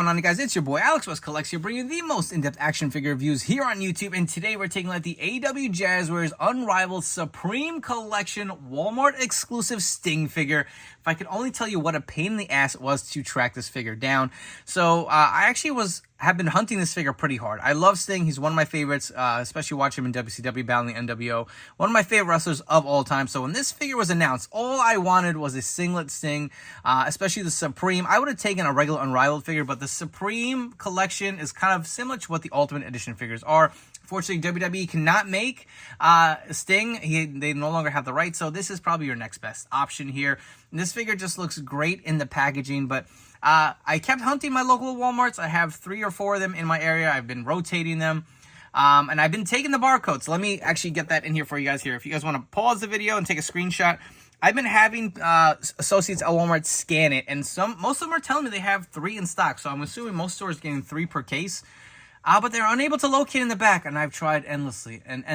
on, guys? It's your boy Alex West Collects here, bringing you the most in-depth action figure reviews here on YouTube. And today we're taking a look at the AEW Jazwares Unrivaled Supreme Collection Walmart exclusive Sting figure. If I could only tell you what a pain in the ass it was to track this figure down. So I actually have been hunting this figure pretty hard. I love Sting. He's one of my favorites, especially watching him in WCW battling the NWO. One of my favorite wrestlers of all time. So when this figure was announced, all I wanted was a singlet Sting, especially the Supreme. I would have taken a regular Unrivaled figure, but the Supreme collection is kind of similar to what the Ultimate Edition figures are. Fortunately, WWE cannot make Sting. They no longer have the rights, so this is probably your next best option here. And this figure just looks great in the packaging, but I kept hunting my local Walmarts. I have 3 or 4 of them in my area. I've been rotating them, and I've been taking the barcodes. So let me actually get that in here for you guys here. If you guys want to pause the video and take a screenshot, I've been having associates at Walmart scan it, and most of them are telling me they have 3 in stock. So I'm assuming most stores are getting 3 per case. But they're unable to locate in the back, and I've tried endlessly. And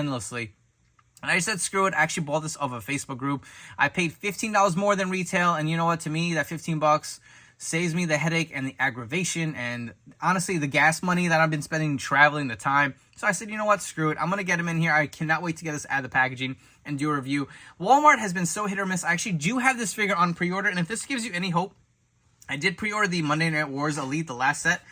I said, screw it. I actually bought this off a Facebook group. I paid $15 more than retail, and you know what? To me, that $15 saves me the headache and the aggravation, and honestly, the gas money that I've been spending traveling, the time. So I said, you know what? Screw it. I'm going to get them in here. I cannot wait to get this out of the packaging and do a review. Walmart has been so hit or miss. I actually do have this figure on pre-order, and if this gives you any hope, I did pre-order the Monday Night Wars Elite, the last set.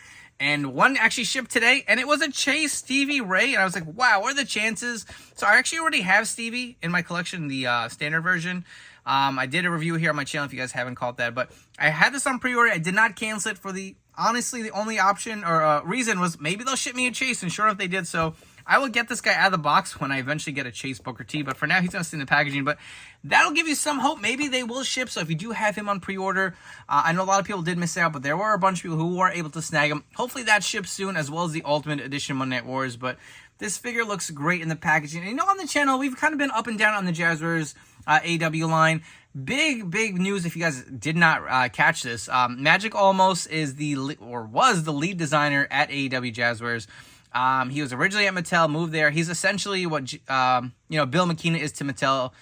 And one actually shipped today, and it was a Chase Stevie Ray, and I was like, wow, what are the chances? So I actually already have Stevie in my collection, the standard version. I did a review here on my channel if you guys haven't caught that, but I had this on pre-order. I did not cancel it for honestly, the only option or reason was maybe they'll ship me a Chase, and sure enough they did. So I will get this guy out of the box when I eventually get a Chase Booker T, but for now he's going to stay in the packaging. But that'll give you some hope. Maybe they will ship, so if you do have him on pre-order, I know a lot of people did miss out, but there were a bunch of people who were able to snag him. Hopefully that ships soon, as well as the Ultimate Edition Monday Night Wars. But this figure looks great in the packaging. And you know, on the channel, we've kind of been up and down on the Jazwares AEW line. Big news if you guys did not catch this. Magic Almost was the lead designer at AEW Jazwares. He was originally at Mattel, moved there. He's essentially what Bill McKenna is to Mattel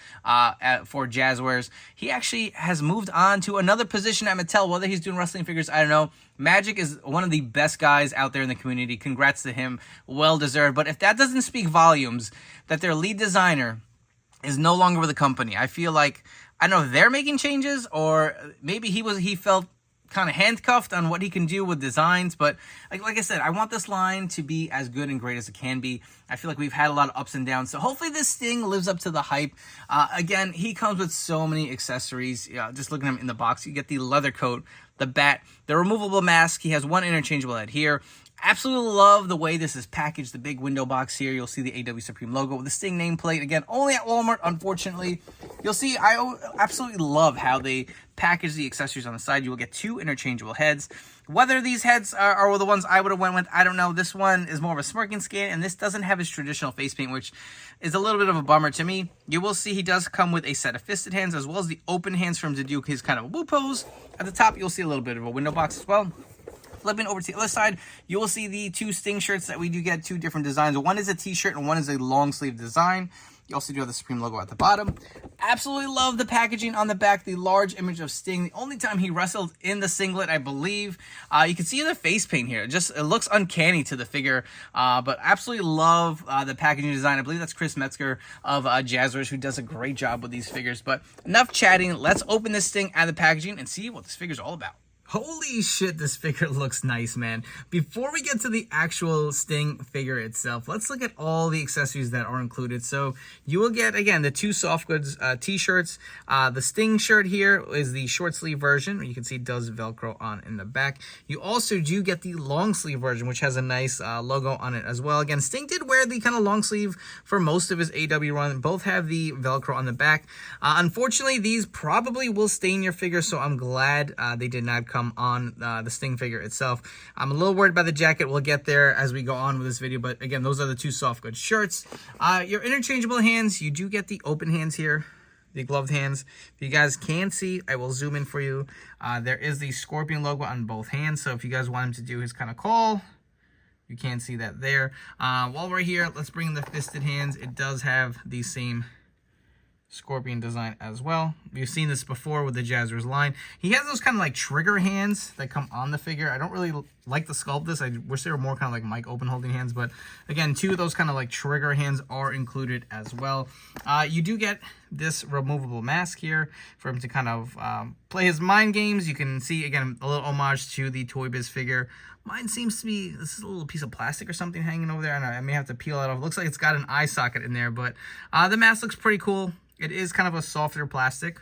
for Jazwares. He actually has moved on to another position at Mattel. Whether he's doing wrestling figures, I don't know. Magic is one of the best guys out there in the community. Congrats to him. Well deserved. But if that doesn't speak volumes, that their lead designer is no longer with the company, I feel like, I don't know if they're making changes, or maybe he felt kind of handcuffed on what he can do with designs. But like I said, I want this line to be as good and great as it can be. I feel like we've had a lot of ups and downs, so hopefully this Sting lives up to the hype. Again, he comes with so many accessories. Just looking at him in the box, you get the leather coat, the bat, the removable mask. He has one interchangeable head here. Absolutely love the way this is packaged. The big window box here. You'll see the AEW Supreme logo with the Sting nameplate. Again, only at Walmart, unfortunately. You'll see, I absolutely love how they package the accessories on the side. You will get 2 interchangeable heads. Whether these heads are the ones I would have went with, I don't know. This one is more of a smirking scan, and this doesn't have his traditional face paint, which is a little bit of a bummer to me. You will see he does come with a set of fisted hands, as well as the open hands for him to do his kind of woo pose. At the top, you'll see a little bit of a window box as well. Flipping over to the other side, you will see the 2 Sting shirts that we do get, 2 different designs. One is a t-shirt and one is a long sleeve design. You also do have the Supreme logo at the bottom. Absolutely love the packaging on the back, the large image of Sting. The only time he wrestled in the singlet, I believe. You can see the face paint here. It looks uncanny to the figure, but absolutely love the packaging design. I believe that's Chris Metzger of Jazwares, who does a great job with these figures. But enough chatting. Let's open this Sting out of the packaging and see what this figure's all about. Holy shit, this figure looks nice, man. Before we get to the actual Sting figure itself, let's look at all the accessories that are included. So you will get, again, the 2 soft goods t-shirts. The Sting shirt here is the short sleeve version. You can see it does Velcro on in the back. You also do get the long sleeve version, which has a nice logo on it as well. Again, Sting did wear the kind of long sleeve for most of his AEW run. Both have the Velcro on the back. Unfortunately, these probably will stain your figure, so I'm glad they did not come on the Sting figure itself. I'm a little worried about the jacket. We'll get there as we go on with this video, but again, those are the 2 soft goods shirts. Your interchangeable hands, you do get the open hands here, the gloved hands. If you guys can see, I will zoom in for you. There is the Scorpion logo on both hands, so if you guys want him to do his kind of call, you can see that there. While we're here, let's bring the fisted hands. It does have the same scorpion design as well. We've seen this before with the Jazwares line. He has those kind of like trigger hands that come on the figure. I don't really like the sculpt this. I wish they were more kind of like Mike Open holding hands, but again, 2 of those kind of like trigger hands are included as well. You do get this removable mask here for him to kind of play his mind games. You can see, again, a little homage to the Toy Biz figure. Mine seems to be, this is a little piece of plastic or something hanging over there, and I may have to peel it off. It looks like it's got an eye socket in there, but the mask looks pretty cool. It is kind of a softer plastic.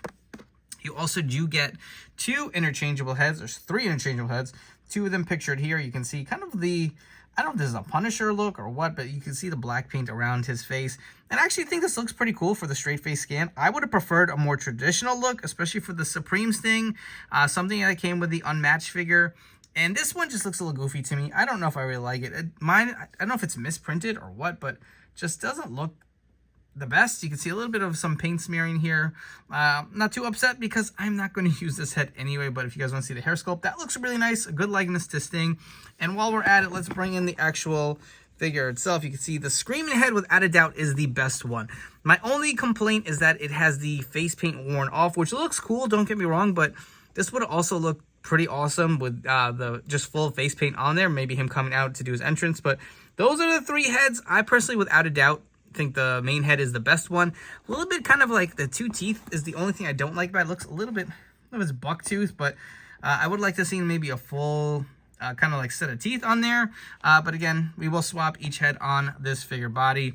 You also do get 2 interchangeable heads. There's 3 interchangeable heads. 2 of them pictured here. You can see kind of the, I don't know if this is a Punisher look or what, but you can see the black paint around his face. And I actually think this looks pretty cool for the straight face scan. I would have preferred a more traditional look, especially for the Supreme Sting. Something that came with the Unmatched figure. And this one just looks a little goofy to me. I don't know if I really like it. Mine, I don't know if it's misprinted or what, but just doesn't look the best. You can see a little bit of some paint smearing here. Not too upset because I'm not going to use this head anyway, but if you guys want to see the hair sculpt, that looks really nice. A good likeness to Sting. And while we're at it, let's bring in the actual figure itself. You can see the Screaming Head, without a doubt, is the best one. My only complaint is that it has the face paint worn off, which looks cool, don't get me wrong, but this would also look pretty awesome with the just full face paint on there. Maybe him coming out to do his entrance, but those are the 3 heads. I personally, without a doubt, think the main head is the best one. A little bit kind of like the 2 teeth is the only thing I don't like about it. It looks a little bit of his buck tooth, but I would like to see maybe a full kind of like set of teeth on there. But again, we will swap each head on this figure body.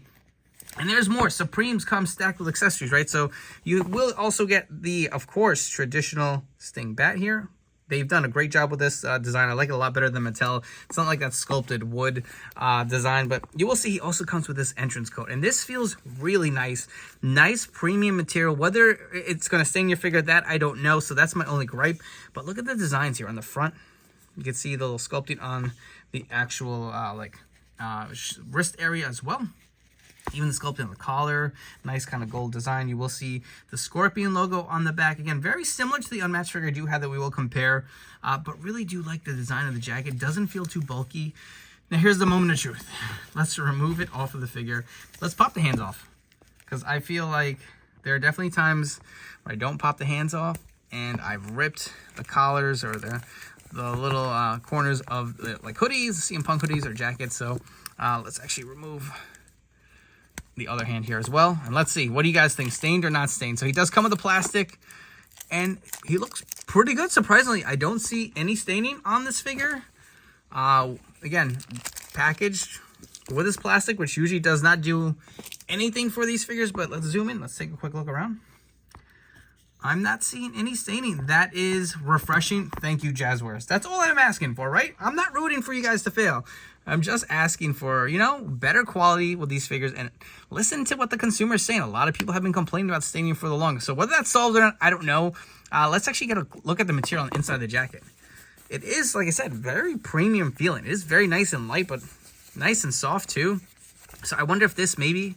And there's more. Supremes come stacked with accessories, right? So you will also get the, of course, traditional Sting bat here. They've done a great job with this design. I like it a lot better than Mattel. It's not like that sculpted wood design, but you will see he also comes with this entrance coat. And this feels really nice. Nice premium material. Whether it's going to stain your figure, that I don't know. So that's my only gripe. But look at the designs here on the front. You can see the little sculpting on the actual wrist area as well. Even the sculpting on the collar, nice kind of gold design. You will see the Scorpion logo on the back. Again, very similar to the Unmatched figure I do have that we will compare. But really do like the design of the jacket. Doesn't feel too bulky. Now here's the moment of truth. Let's remove it off of the figure. Let's pop the hands off. Because I feel like there are definitely times where I don't pop the hands off. And I've ripped the collars or the little corners of the like hoodies, CM Punk hoodies or jackets. So let's actually remove the other hand here as well. And let's see, what do you guys think? Stained or not stained? So he does come with the plastic and he looks pretty good. Surprisingly, I don't see any staining on this figure. Again, packaged with this plastic, which usually does not do anything for these figures, but let's zoom in. Let's take a quick look around. I'm not seeing any staining. That is refreshing. Thank you, Jazwares. That's all I'm asking for, right? I'm not rooting for you guys to fail. I'm just asking for, you know, better quality with these figures and listen to what the consumer is saying. A lot of people have been complaining about staining for the longest. So whether that's solved or not, I don't know. Let's actually get a look at the material on the inside of the jacket. It is, like I said, very premium feeling. It is very nice and light, but nice and soft too. So I wonder if this maybe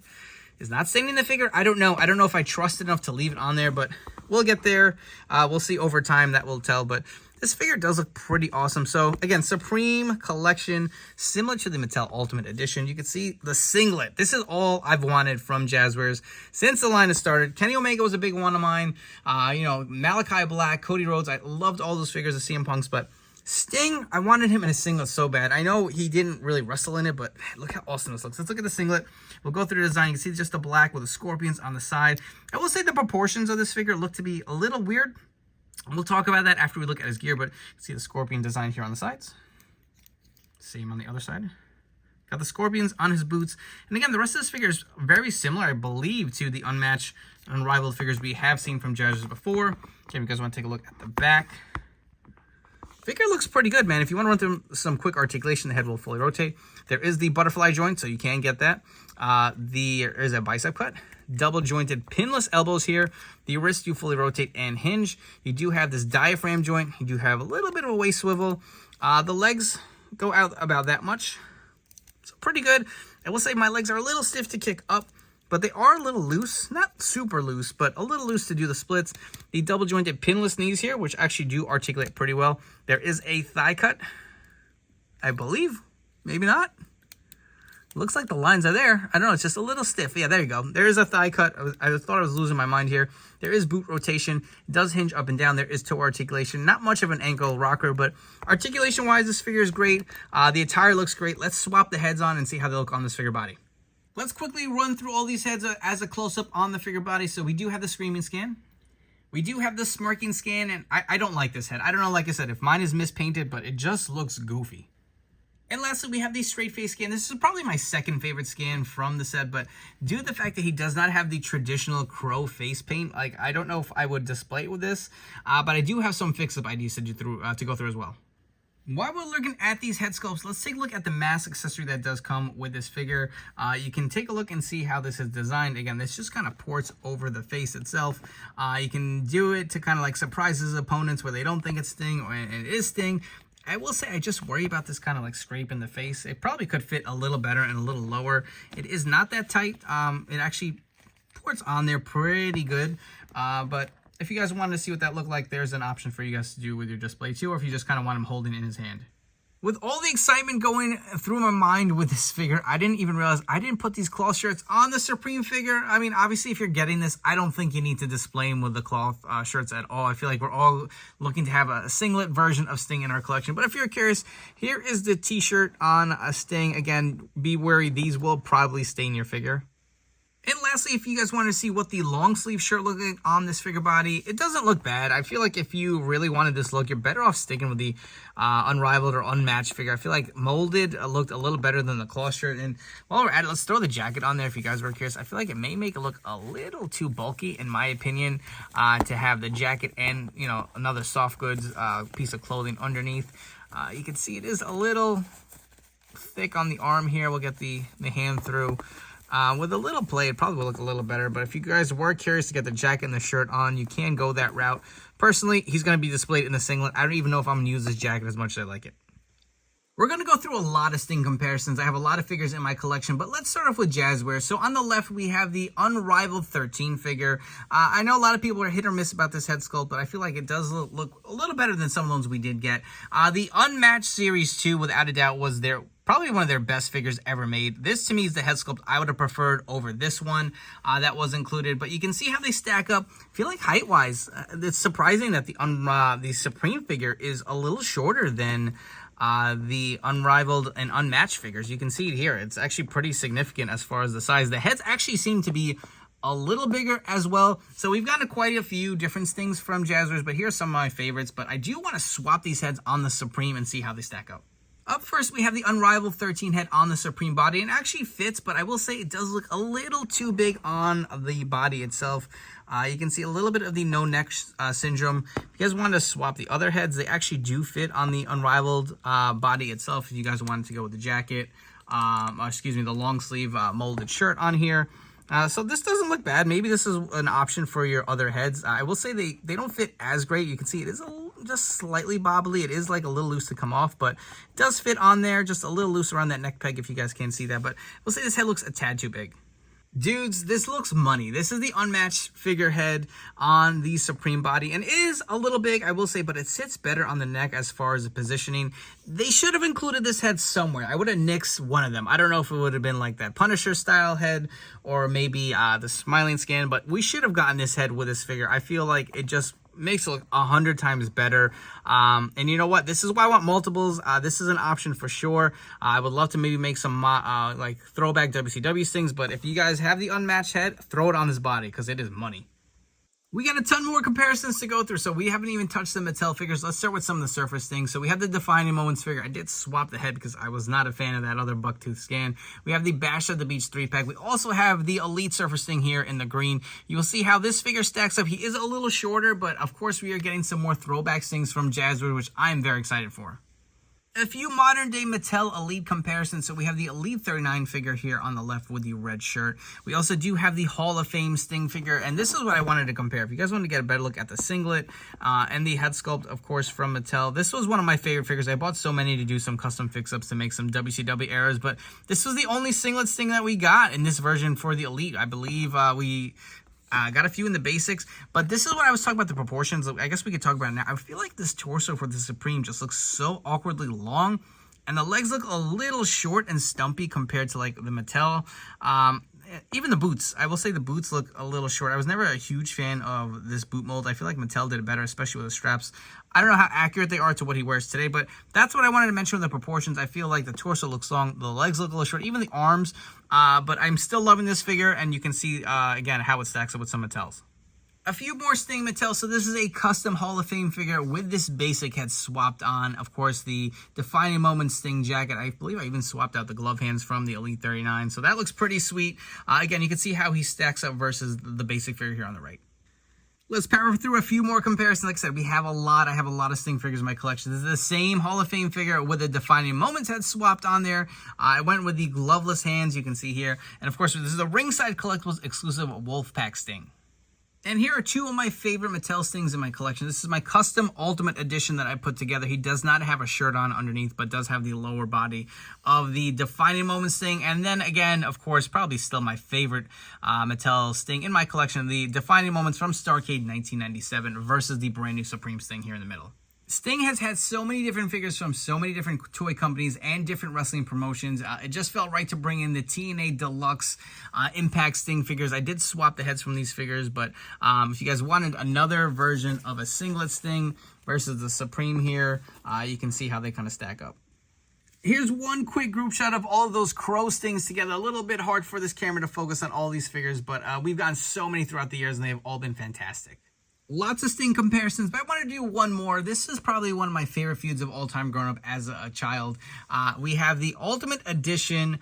is not staining the figure. I don't know. I don't know if I trust enough to leave it on there, but we'll get there. We'll see over time. That will tell. But this figure does look pretty awesome. So again, Supreme Collection, similar to the Mattel Ultimate Edition. You can see the singlet. This is all I've wanted from Jazwares since the line has started. Kenny Omega was a big one of mine. You know, Malachi Black, Cody Rhodes. I loved all those figures of CM Punk's, but Sting, I wanted him in a singlet so bad. I know he didn't really wrestle in it, but look how awesome this looks. Let's look at the singlet. We'll go through the design. You can see just the black with the scorpions on the side. I will say the proportions of this figure look to be a little weird. We'll talk about that after we look at his gear, but you can see the scorpion design here on the sides. Same on the other side. Got the scorpions on his boots. And again, the rest of this figure is very similar, I believe, to the Unmatched, Unrivaled figures we have seen from Jazwares before. Okay, if you guys want to take a look at the back. Figure looks pretty good, man. If you want to run through some quick articulation, the head will fully rotate. There is the butterfly joint, so you can get that. There is a bicep cut. Double jointed pinless elbows here. The wrist you fully rotate and hinge. You do have this diaphragm joint. You do have a little bit of a waist swivel. The legs go out about that much. So pretty good. I will say my legs are a little stiff to kick up, but they are a little loose. Not super loose, but a little loose to do the splits. The double jointed pinless knees here, which actually do articulate pretty well. There is a thigh cut, I believe. Maybe not. Looks like the lines are there. I don't know, it's just a little stiff. Yeah, there you go. There is a thigh cut. I thought I was losing my mind here. There is boot rotation. It does hinge up and down. There is toe articulation. Not much of an ankle rocker, but articulation-wise, this figure is great. The attire looks great. Let's swap the heads on and see how they look on this figure body. Let's quickly run through all these heads as a close-up on the figure body. So we do have the screaming scan. We do have the smirking scan, and I don't like this head. I don't know, like I said, if mine is mispainted, but it just looks goofy. And lastly, we have the straight face scan. This is probably my second favorite scan from the set, but due to the fact that he does not have the traditional crow face paint, like I don't know if I would display it with this, but I do have some fix-up ideas to go through as well. While we're looking at these head sculpts, let's take a look at the mask accessory that does come with this figure. You can take a look and see how this is designed. Again, this just kind of ports over the face itself. You can do it to kind of like surprise his opponents where they don't think it's Sting or it is Sting. I will say I just worry about this kind of like scrape in the face. It probably could fit a little better and a little lower. It is not that tight. It actually ports on there pretty good. But if you guys wanted to see what that looked like, there's an option for you guys to do with your display too, or if you just kind of want him holding it in his hand. With all the excitement going through my mind with this figure, I didn't even realize I didn't put these cloth shirts on the Supreme figure. I mean, obviously, if you're getting this, I don't think you need to display them with the cloth shirts at all. I feel like we're all looking to have a singlet version of Sting in our collection. But if you're curious, here is the t-shirt on a Sting. Again, be wary, these will probably stain your figure. And lastly, if you guys want to see what the long sleeve shirt looks like on this figure body, it doesn't look bad. I feel like if you really wanted this look, you're better off sticking with the Unrivaled or Unmatched figure. I feel like Molded looked a little better than the cloth shirt. And while we're at it, let's throw the jacket on there if you guys were curious. I feel like it may make it look a little too bulky, in my opinion, to have the jacket and, you know, another soft goods piece of clothing underneath. You can see it is a little thick on the arm here. We'll get the hand through. With a little play, it probably will look a little better. But if you guys were curious to get the jacket and the shirt on, you can go that route. Personally, he's going to be displayed in the singlet. I don't even know if I'm going to use this jacket as much as I like it. We're going to go through a lot of Sting comparisons. I have a lot of figures in my collection, but let's start off with Jazwares. So on the left, we have the Unrivaled 13 figure. I know a lot of people are hit or miss about this head sculpt, but I feel like it does look a little better than some of those we did get. The Unmatched Series 2, without a doubt, was probably one of their best figures ever made. This, to me, is the head sculpt I would have preferred over this one that was included. But you can see how they stack up. I feel like height-wise, it's surprising that the Supreme figure is a little shorter than the Unrivaled and Unmatched figures. You can see it here. It's actually pretty significant as far as the size. The heads actually seem to be a little bigger as well. So we've gotten quite a few different Stings from Jazwares, but here's some of my favorites. But I do want to swap these heads on the Supreme and see how they stack up. Up first, we have the Unrivaled 13 head on the Supreme body, and it actually fits, but I will say it does look a little too big on the body itself. You can see a little bit of the no neck syndrome. If you guys wanted to swap the other heads, they actually do fit on the Unrivaled body itself. If you guys wanted to go with the jacket, the long sleeve molded shirt on here. So this doesn't look bad. Maybe this is an option for your other heads. I will say they don't fit as great. You can see it is just slightly bobbly. It is like a little loose to come off, but it does fit on there. Just a little loose around that neck peg if you guys can't see that. But we'll say this head looks a tad too big. Dudes, this looks money. This is the Unmatched figurehead on the Supreme body, and it is a little big, I will say, but it sits better on the neck as far as the positioning. They should have included this head somewhere. I would have nixed one of them. I don't know if it would have been like that Punisher style head or maybe the smiling scan, but we should have gotten this head with this figure. I feel like it just makes it look 100 times better. And you know what? This is why I want multiples. This is an option for sure. I would love to maybe make some like throwback WCW things, but if you guys have the Unmatched head, throw it on this body because it is money. We got a ton more comparisons to go through, so we haven't even touched the Mattel figures. Let's start with some of the surface things. So we have the Defining Moments figure. I did swap the head because I was not a fan of that other bucktooth scan. We have the Bash at the Beach 3-pack. We also have the Elite Surface thing here in the green. You will see how this figure stacks up. He is a little shorter, but of course we are getting some more throwback things from Jazwares, which I'm very excited for. A few modern day Mattel Elite comparisons. So we have the Elite 39 figure here on the left with the red shirt. We also do have the Hall of Fame Sting figure, and this is what I wanted to compare. If you guys want to get a better look at the singlet and the head sculpt, of course, from Mattel, this was one of my favorite figures. I bought so many to do some custom fix-ups to make some WCW eras, but this was the only singlet Sting that we got in this version for the Elite. I believe we got a few in the basics, but this is what I was talking about, the proportions. I guess we could talk about it now. I feel like this torso for the Supreme just looks so awkwardly long. And the legs look a little short and stumpy compared to like the Mattel. Even the boots, I will say the boots look a little short. I was never a huge fan of this boot mold. I feel like Mattel did it better, especially with the straps. I don't know how accurate they are to what he wears today, but that's what I wanted to mention with the proportions. I feel like the torso looks long, the legs look a little short, even the arms. But I'm still loving this figure, and you can see, again, how it stacks up with some Mattels. A few more Sting Mattel. So this is a custom Hall of Fame figure with this basic head swapped on. Of course, the Defining Moments Sting jacket. I believe I even swapped out the glove hands from the Elite 39. So that looks pretty sweet. Again, you can see how he stacks up versus the basic figure here on the right. Let's power through a few more comparisons. Like I said, I have a lot of Sting figures in my collection. This is the same Hall of Fame figure with the Defining Moments head swapped on there. I went with the gloveless hands, you can see here. And of course, this is a Ringside Collectibles exclusive Wolfpack Sting. And here are two of my favorite Mattel Stings in my collection. This is my custom Ultimate Edition that I put together. He does not have a shirt on underneath, but does have the lower body of the Defining Moments Sting. And then again, of course, probably still my favorite Mattel Sting in my collection, the Defining Moments from Starrcade 1997 versus the brand new Supreme Sting here in the middle. Sting has had so many different figures from so many different toy companies and different wrestling promotions. It just felt right to bring in the TNA Deluxe Impact Sting figures. I did swap the heads from these figures, but if you guys wanted another version of a singlet Sting versus the Supreme here, you can see how they kind of stack up. Here's one quick group shot of all of those Crow Stings together. A little bit hard for this camera to focus on all these figures, but we've gotten so many throughout the years, and they've all been fantastic. Lots of Sting comparisons, but I want to do one more. This is probably one of my favorite feuds of all time growing up as a child. We have the Ultimate Edition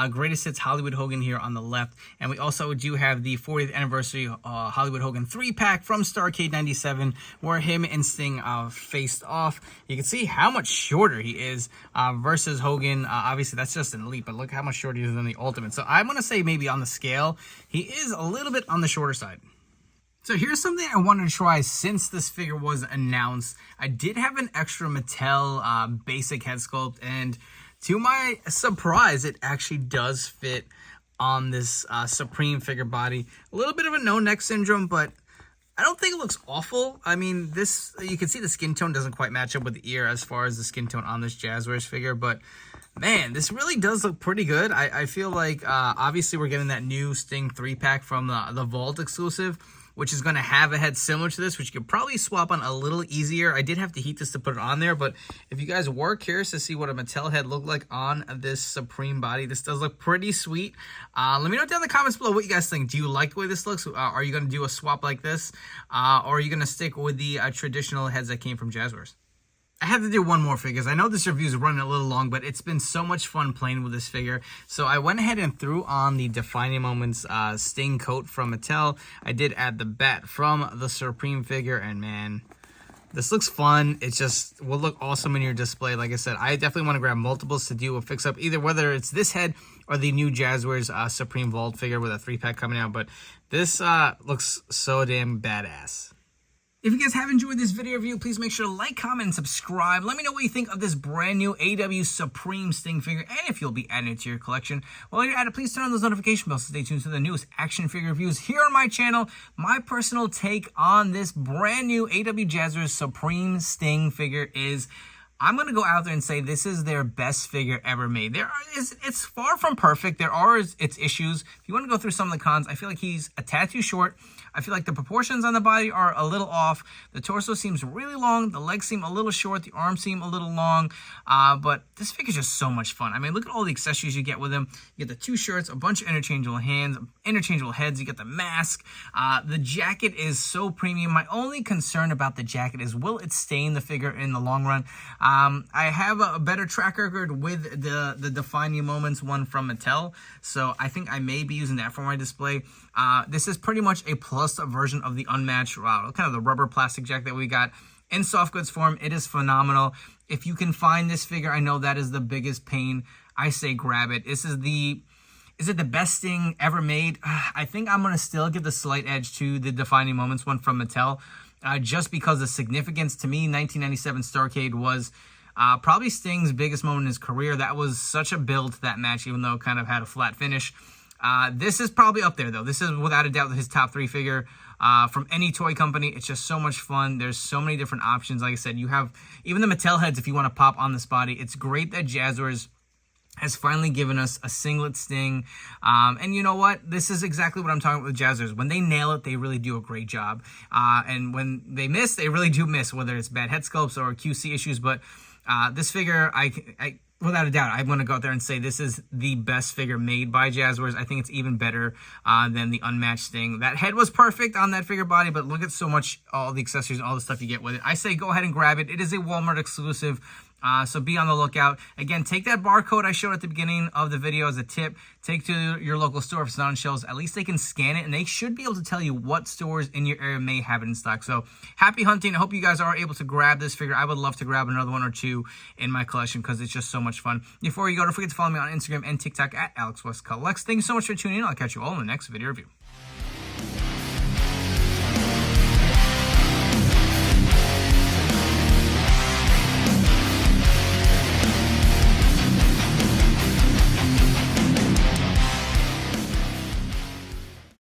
Greatest Hits Hollywood Hogan here on the left, and we also do have the 40th Anniversary Hollywood Hogan 3-pack from Starrcade 97, where him and Sting faced off. You can see how much shorter he is versus Hogan. Obviously, that's just an Elite, but look how much shorter he is than the Ultimate. So I'm going to say maybe on the scale, he is a little bit on the shorter side. So here's something I wanted to try since this figure was announced. I did have an extra Mattel basic head sculpt, and to my surprise, it actually does fit on this Supreme figure body. A little bit of a no-neck syndrome, but I don't think it looks awful. I mean, this, you can see the skin tone doesn't quite match up with the ear as far as the skin tone on this Jazwares figure, but man, this really does look pretty good. I feel like, obviously, we're getting that new Sting 3-pack from the Vault exclusive, which is going to have a head similar to this, which you could probably swap on a little easier. I did have to heat this to put it on there, but if you guys were curious to see what a Mattel head looked like on this Supreme body, this does look pretty sweet. Let me know down in the comments below what you guys think. Do you like the way this looks? Are you going to do a swap like this? Or are you going to stick with the traditional heads that came from Jazwares? I have to do one more figure. I know this review is running a little long, but it's been so much fun playing with this figure. So I went ahead and threw on the Defining Moments Sting coat from Mattel. I did add the bat from the Supreme figure, and man, this looks fun. It just will look awesome in your display. Like I said, I definitely want to grab multiples to do a fix-up, either whether it's this head or the new Jazwares Supreme Vault figure with a 3-pack coming out. But this looks so damn badass. If you guys have enjoyed this video review, please make sure to like, comment, and subscribe. Let me know what you think of this brand new AEW Supreme Sting figure, and if you'll be adding it to your collection. While you're at it, please turn on those notification bells to stay tuned to the newest action figure reviews here on my channel. My personal take on this brand new AEW Jazwares Supreme Sting figure is, I'm going to go out there and say this is their best figure ever made. It's far from perfect. There are its issues. If you want to go through some of the cons, I feel like he's a tad too short. I feel like the proportions on the body are a little off. The torso seems really long. The legs seem a little short. The arms seem a little long. But this figure is just so much fun. I mean, look at all the accessories you get with him. You get the 2 shirts, a bunch of interchangeable hands, interchangeable heads. You get the mask. The jacket is so premium. My only concern about the jacket is, will it stain the figure in the long run? I have a better track record with the Defining Moments one from Mattel, so I think I may be using that for my display. This is pretty much a plus version of the Unmatched, kind of the rubber plastic jacket that we got in soft goods form. It is phenomenal. If you can find this figure, I know that is the biggest pain. I say grab it. Is it the best Sting ever made? I think I'm going to still give the slight edge to the Defining Moments one from Mattel, just because the significance to me. 1997 Starrcade was probably Sting's biggest moment in his career. That was such a build to that match, even though it kind of had a flat finish. This is probably up there, though. This is without a doubt his top 3 figure. from any toy company. It's just so much fun. There's so many different options. Like I said, you have even the Mattel heads if you want to pop on this body. It's great that Jazwares has finally given us a singlet Sting. And you know what? This is exactly what I'm talking about with Jazwares. When they nail it, they really do a great job. And when they miss, they really do miss, whether it's bad head sculpts or QC issues. But this figure, I without a doubt, I'm going to go out there and say this is the best figure made by Jazwares. I think it's even better than the unmatched Sting. That head was perfect on that figure body, but look at so much, all the accessories and all the stuff you get with it. I say go ahead and grab it. It is a Walmart exclusive. So be on the lookout. Again, take that barcode I showed at the beginning of the video as a tip. Take to your local store if it's not on shelves. At least they can scan it, and they should be able to tell you what stores in your area may have it in stock. So happy hunting. I hope you guys are able to grab this figure. I would love to grab another one or two in my collection because it's just so much fun. Before you go, don't forget to follow me on Instagram and TikTok at AlexWestCollects. Thank you so much for tuning in. I'll catch you all in the next video review.